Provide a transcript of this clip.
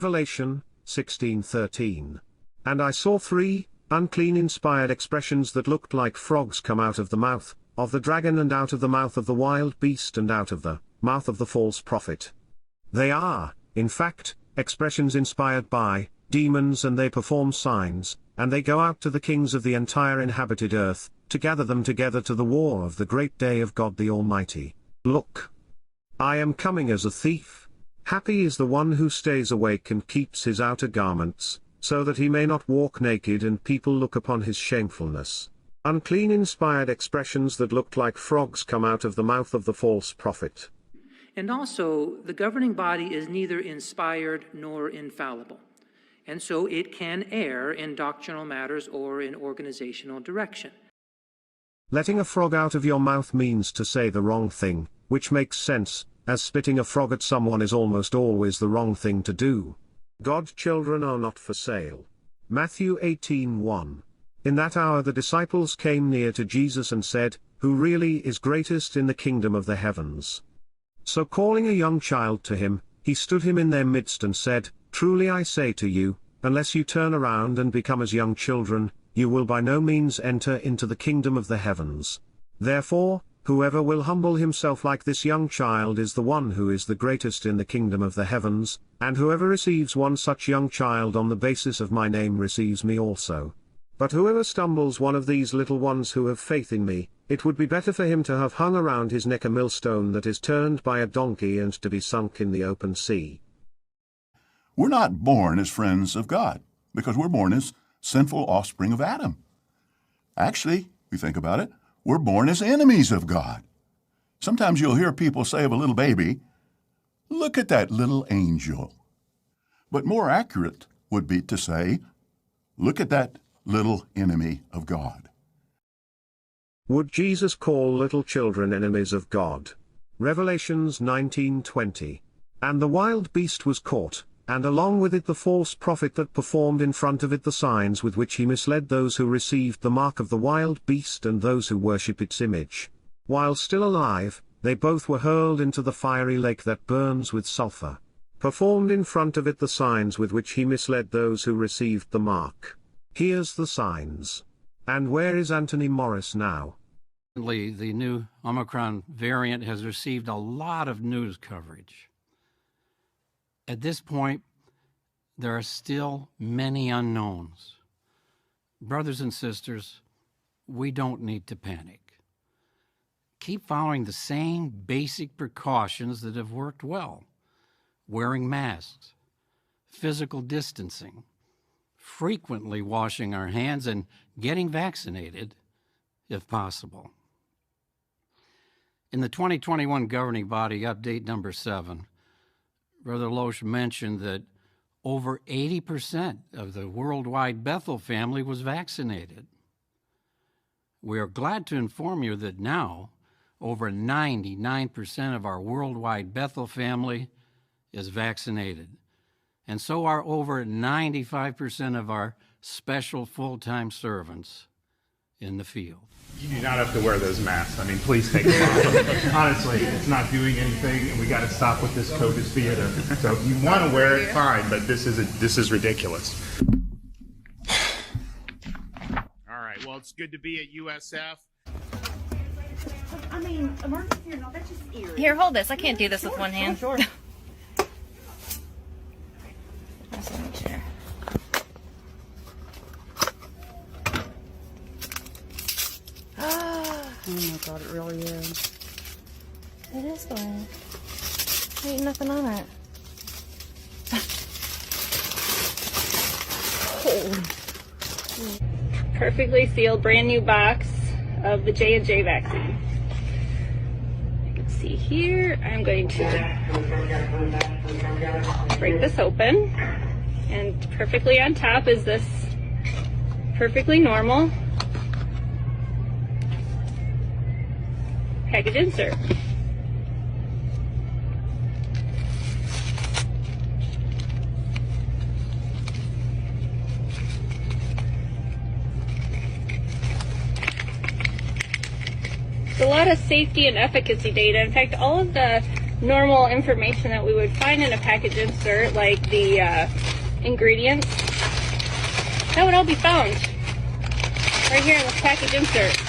Revelation 16:13. And I saw 3 unclean inspired expressions that looked like frogs come out of the mouth of the dragon and out of the mouth of the wild beast and out of the mouth of the false prophet. They are, in fact, expressions inspired by demons, and they perform signs, and they go out to the kings of the entire inhabited earth, to gather them together to the war of the great day of God the Almighty. Look, I am coming as a thief. Happy is the one who stays awake and keeps his outer garments, so that he may not walk naked and people look upon his shamefulness. Unclean inspired expressions that looked like frogs come out of the mouth of the false prophet. And also, the governing body is neither inspired nor infallible, and so it can err in doctrinal matters or in organizational direction. Letting a frog out of your mouth means to say the wrong thing, which makes sense, as spitting a frog at someone is almost always the wrong thing to do. God's children are not for sale. Matthew 18:1. In that hour the disciples came near to Jesus and said, Who really is greatest in the kingdom of the heavens? So calling a young child to him, he stood him in their midst and said, Truly I say to you, unless you turn around and become as young children, you will by no means enter into the kingdom of the heavens. Therefore, whoever will humble himself like this young child is the one who is the greatest in the kingdom of the heavens, and whoever receives one such young child on the basis of my name receives me also. But whoever stumbles one of these little ones who have faith in me, it would be better for him to have hung around his neck a millstone that is turned by a donkey and to be sunk in the open sea. We're not born as friends of God, because we're born as sinful offspring of Adam. Actually, we think about it, we're born as enemies of God. Sometimes you'll hear people say of a little baby, look at that little angel. But more accurate would be to say, look at that little enemy of God. Would Jesus call little children enemies of God? Revelations 19:20. And the wild beast was caught, and along with it the false prophet that performed in front of it the signs with which he misled those who received the mark of the wild beast and those who worship its image. While still alive, they both were hurled into the fiery lake that burns with sulfur. Performed in front of it the signs with which he misled those who received the mark. Here's the signs. And where is Anthony Morris now? The new Omicron variant has received a lot of news coverage. At this point, there are still many unknowns. Brothers and sisters, we don't need to panic. Keep following the same basic precautions that have worked well. Wearing masks, physical distancing, frequently washing our hands, and getting vaccinated, if possible. In the 2021 Governing Body Update number 7, Brother Loesch mentioned that over 80% of the worldwide Bethel family was vaccinated. We are glad to inform you that now over 99% of our worldwide Bethel family is vaccinated, and so are over 95% of our special full-time servants in the field. You do not have to wear those masks. I mean, please take them off. Honestly, it's not doing anything, and we got to stop with this COVID theater. So if you want to wear it, fine, but this is ridiculous. All right. Well, it's good to be at USF. I mean, emergency or not, that's just eerie. Here, hold this. I can't do this with one hand. Sure. Just make sure. Oh my God, it really is. It is fine. Ain't nothing on it. Perfectly sealed, brand new box of the J&J vaccine. You can see here, I'm going to break this open, and perfectly on top is this perfectly normal package insert. A lot of safety and efficacy data. In fact, all of the normal information that we would find in a package insert, like the ingredients, that would all be found right here in this package insert.